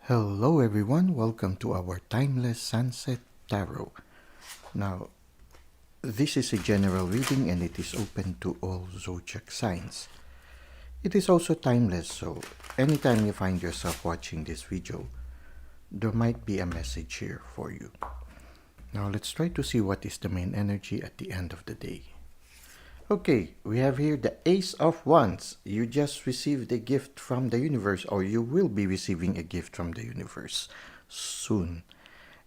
Hello everyone, welcome to our Timeless Sunset Tarot. Now, this is a general reading and it is open to all zodiac signs. It is also timeless, so anytime you find yourself watching this video, there might be a message here for you. Now, let's try to see what is the main energy at the end of the day. Okay, we have here the Ace of Wands. You just received a gift from the universe, or you will be receiving a gift from the universe soon.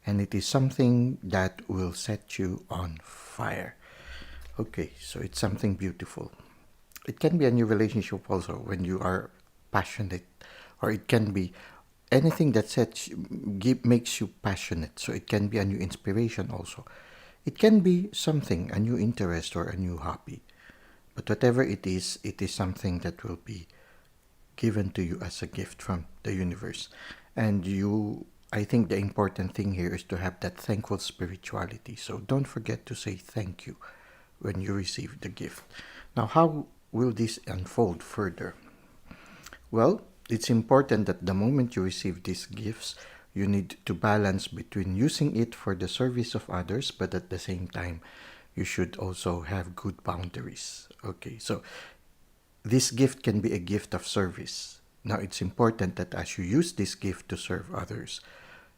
And it is something that will set you on fire. Okay, so it's something beautiful. It can be a new relationship also when you are passionate, or it can be anything that makes you passionate. So it can be a new inspiration also. It can be something, a new interest or a new hobby. But whatever it is something that will be given to you as a gift from the universe. And I think the important thing here is to have that thankful spirituality. So don't forget to say thank you when you receive the gift. Now, how will this unfold further? Well, it's important that the moment you receive these gifts, you need to balance between using it for the service of others, but at the same time, you should also have good boundaries. Okay, so this gift can be a gift of service. Now, it's important that as you use this gift to serve others,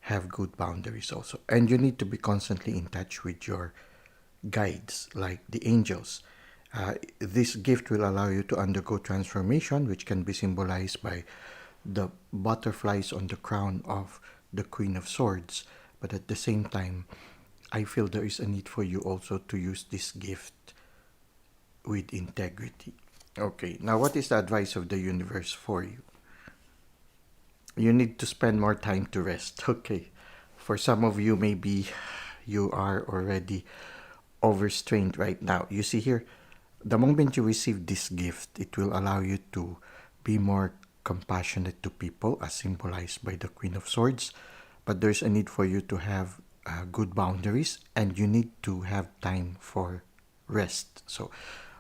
have good boundaries also. And you need to be constantly in touch with your guides, like the angels. This gift will allow you to undergo transformation, which can be symbolized by the butterflies on the crown of the Queen of Swords. But at the same time, I feel there is a need for you also to use this gift with integrity. Okay, now what is the advice of the universe for you? You need to spend more time to rest. Okay, for some of you, maybe you are already overstrained right now. You see here, the moment you receive this gift, it will allow you to be more compassionate to people, as symbolized by the Queen of Swords. But there's a need for you to have good boundaries, and you need to have time for rest. So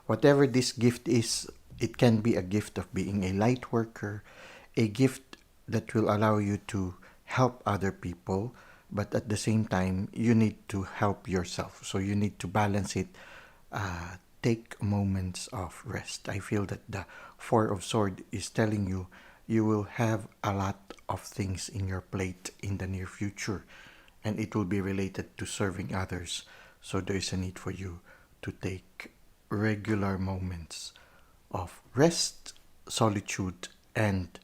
whatever this gift is, it can be a gift of being a light worker, a gift that will allow you to help other people, but at the same time, you need to help yourself. So you need to balance it. Take moments of rest. I feel that the Four of Swords is telling you you will have a lot of things in your plate in the near future, and it will be related to serving others. So there is a need for you to take regular moments of rest, solitude, and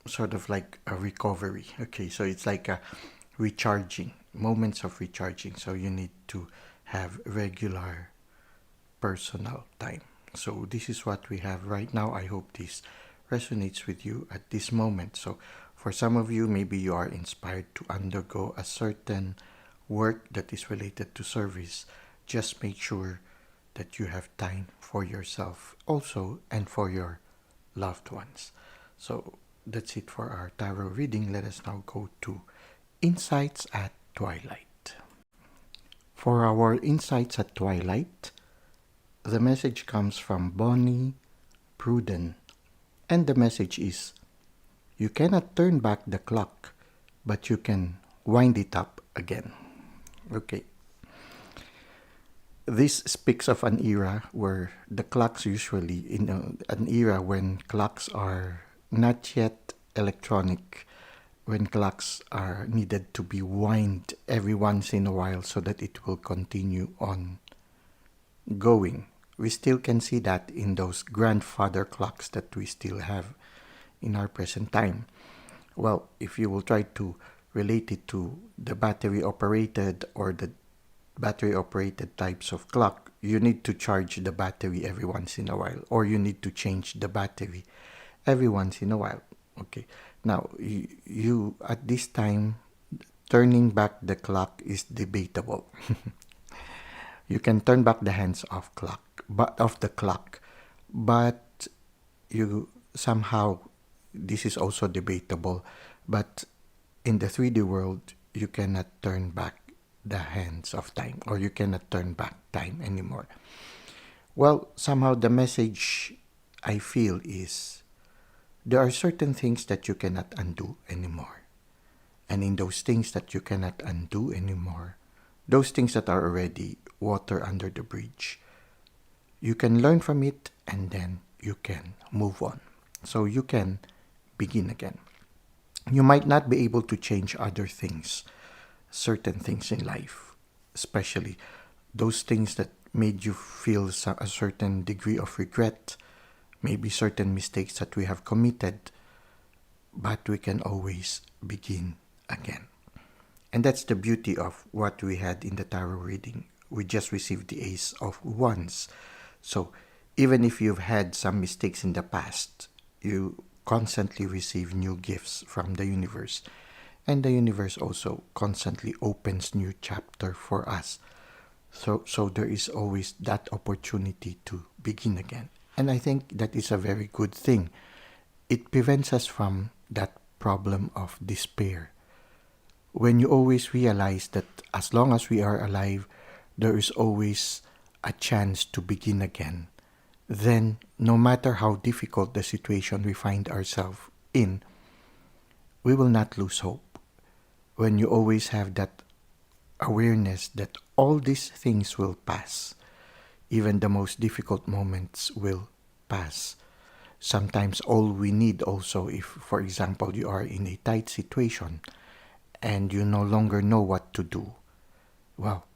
sort of like a recovery. Okay, so it's like a recharging, moments of recharging. So you need to have regular personal time. So this is what we have right now. I hope this resonates with you at this moment. So for some of you, maybe you are inspired to undergo a certain work that is related to service. Just make sure that you have time for yourself also and for your loved ones. So that's it for our tarot reading. Let us now go to Insights at Twilight. For our Insights at Twilight, the message comes from Bonnie Pruden, and the message is, you cannot turn back the clock, but you can wind it up again. Okay. This speaks of an era where the clocks usually, in an era when clocks are not yet electronic, when clocks are needed to be wind every once in a while so that it will continue on going. We still can see that in those grandfather clocks that we still have in our present time. Well, if you will try to relate it to the battery operated or the battery operated types of clock, you need to charge the battery every once in a while, or you need to change the battery every once in a while. Okay, now you at this time, turning back the clock is debatable. You can turn back the hands of the clock, but you somehow, this is also debatable, but in the 3D world, you cannot turn back the hands of time, or you cannot turn back time anymore. Well, somehow the message I feel is there are certain things that you cannot undo anymore. And in those things that you cannot undo anymore, those things that are already water under the bridge, you can learn from it and then you can move on. So you can begin again. You might not be able to change other things, certain things in life, especially those things that made you feel a certain degree of regret, maybe certain mistakes that we have committed, but we can always begin again. And that's the beauty of what we had in the tarot reading. We just received the Ace of Wands. So even if you've had some mistakes in the past, you constantly receive new gifts from the universe. And the universe also constantly opens new chapter for us. So there is always that opportunity to begin again. And I think that is a very good thing. It prevents us from that problem of despair. When you always realize that as long as we are alive, there is always a chance to begin again, then no matter how difficult the situation we find ourselves in, we will not lose hope. When you always have that awareness that all these things will pass, even the most difficult moments will pass. Sometimes all we need also, if for example you are in a tight situation and you no longer know what to do, well,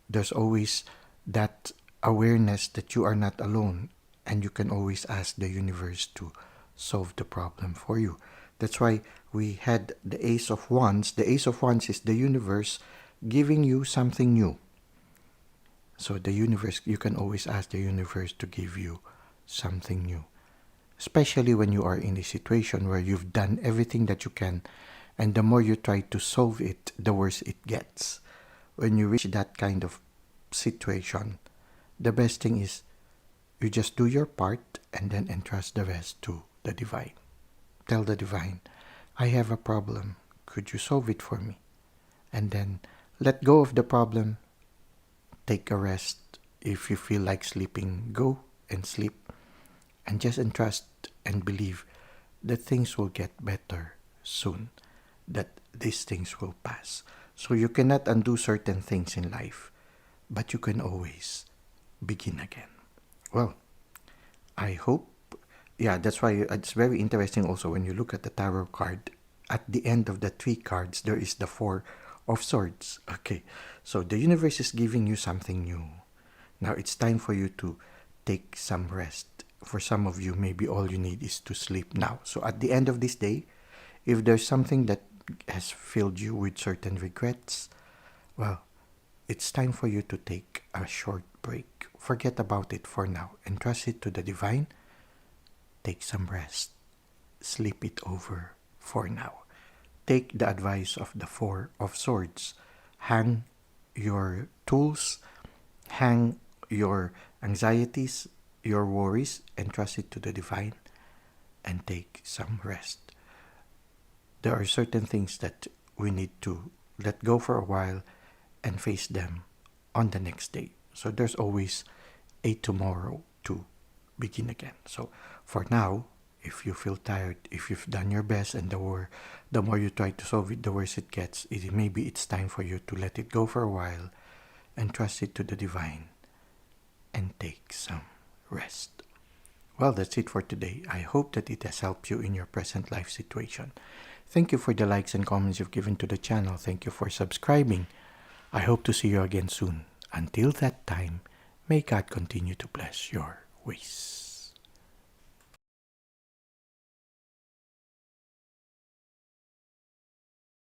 there's always that awareness that you are not alone, and you can always ask the universe to solve the problem for you. That's why we had the Ace of Wands. The Ace of Wands is the universe giving you something new. So the universe, you can always ask the universe to give you something new. Especially when you are in a situation where you've done everything that you can, and the more you try to solve it, the worse it gets. When you reach that kind of situation, the best thing is you just do your part and then entrust the rest to the divine. Tell the divine, I have a problem. Could you solve it for me? And then let go of the problem. Take a rest. If you feel like sleeping, go and sleep. And just entrust and believe that things will get better soon. That these things will pass. So you cannot undo certain things in life, but you can always begin again. Well, I hope, that's why it's very interesting also when you look at the tarot card. At the end of the 3 cards, there is the 4 of Swords. Okay, so the universe is giving you something new. Now it's time for you to take some rest. For some of you, maybe all you need is to sleep now. So at the end of this day, if there's something that has filled you with certain regrets, well, it's time for you to take a short break. Forget about it for now. Entrust it to the divine. Take some rest. Sleep it over for now. Take the advice of the 4 of Swords. Hang your tools. Hang your anxieties, your worries. Entrust it to the divine. And take some rest. There are certain things that we need to let go for a while and face them on the next day. So there's always a tomorrow to begin again. So for now, if you feel tired, if you've done your best and the more you try to solve it, the worse it gets, maybe it's time for you to let it go for a while and trust it to the divine and take some rest. Well, that's it for today. I hope that it has helped you in your present life situation. Thank you for the likes and comments you've given to the channel. Thank you for subscribing. I hope to see you again soon. Until that time, may God continue to bless your ways.